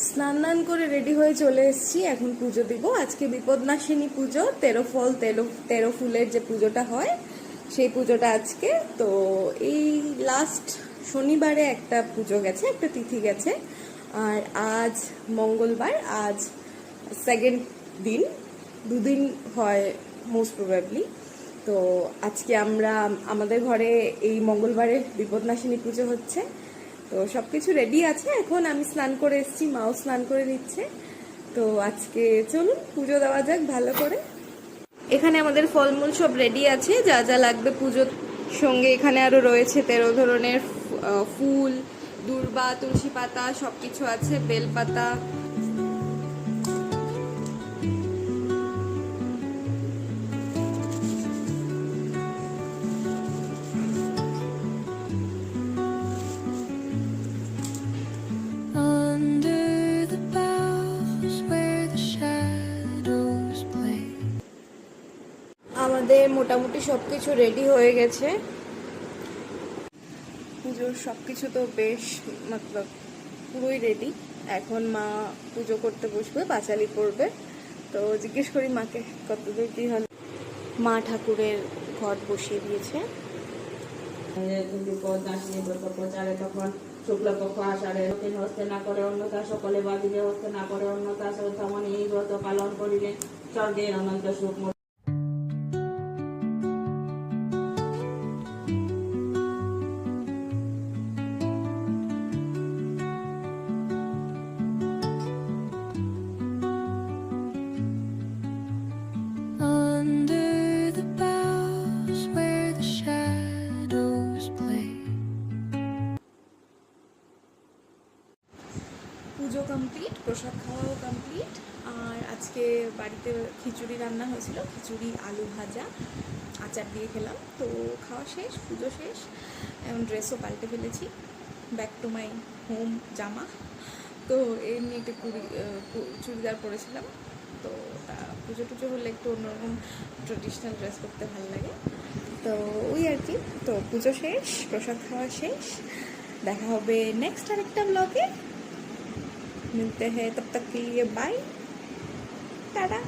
স্নান টান করে রেডি হয়ে চলে এসেছি, এখন পুজো দিব। আজকে বিপদনাশিনী পুজো, 13 ফল 13 ফুলের যে পুজোটা হয় সেই পুজোটা আজকে। তো এই লাস্ট শনিবারে একটা পুজো গেছে, একটা তিথি গেছে, আর আজ মঙ্গলবার, আজ সেকেন্ড দিন, দুদিন হয় মোস্ট প্রবাবলি। তো আজকে আমাদের ঘরে এই মঙ্গলবারে বিপদনাশিনী পুজো হচ্ছে। তো সবকিছু রেডি আছে, এখন আমি স্নান করে এসেছি, মাও স্নান করে নিচ্ছে। তো আজকে চলুন পুজো দেওয়া যাক ভালো করে। এখানে আমাদের ফলমূল সব রেডি আছে, যা যা লাগবে পুজোর সঙ্গে। এখানে আরো রয়েছে 13 ধরনের ফুল, দূর্বা, তুলসী পাতা, সবকিছু আছে, বেলপাতা। আমাদের মোটামুটি সবকিছু রেডি হয়ে গেছে, পুজোর সবকিছু তো বেশ মতলব পুরোই রেডি। এখন মা পুজো করতে বসবে, পাঁচালি করবে। তো জিজ্ঞেস করি মাকে কতদূর কি হল। মা ঠাকুরের ঘট বসিয়ে দিয়েছে। প্রচারে তখন শুক্লপক্ষ আষাঢ়ে হস্তে না করে অন্যতা, সকলে বাদিকে হস্তে না করে অন্যতা, তেমন এই ব্রত পালন করিলে স্বর্গের অনন্ত সুখ। পুজো কমপ্লিট, প্রসাদ খাওয়াও কমপ্লিট। আর আজকে বাড়িতে খিচুড়ি রান্না হয়েছিল, খিচুড়ি, আলু ভাজা, আচার দিয়ে খেলাম। তো খাওয়া শেষ, পুজো শেষ। এখন ড্রেসও পাল্টে ফেলেছি, ব্যাক টু মাই হোম জামা। তো এমনি একটা চুড়িদার পরেছিলাম। তো তা পুজো টুজো হলে একটু অন্যরকম ট্রেডিশনাল ড্রেস করতে ভালো লাগে। তো ওই আর কি। তো পুজো শেষ, প্রসাদ খাওয়া শেষ। দেখা হবে নেক্সট আরেকটা ব্লগে। मिलते हैं, तब तक के लिए बाय, टाटा।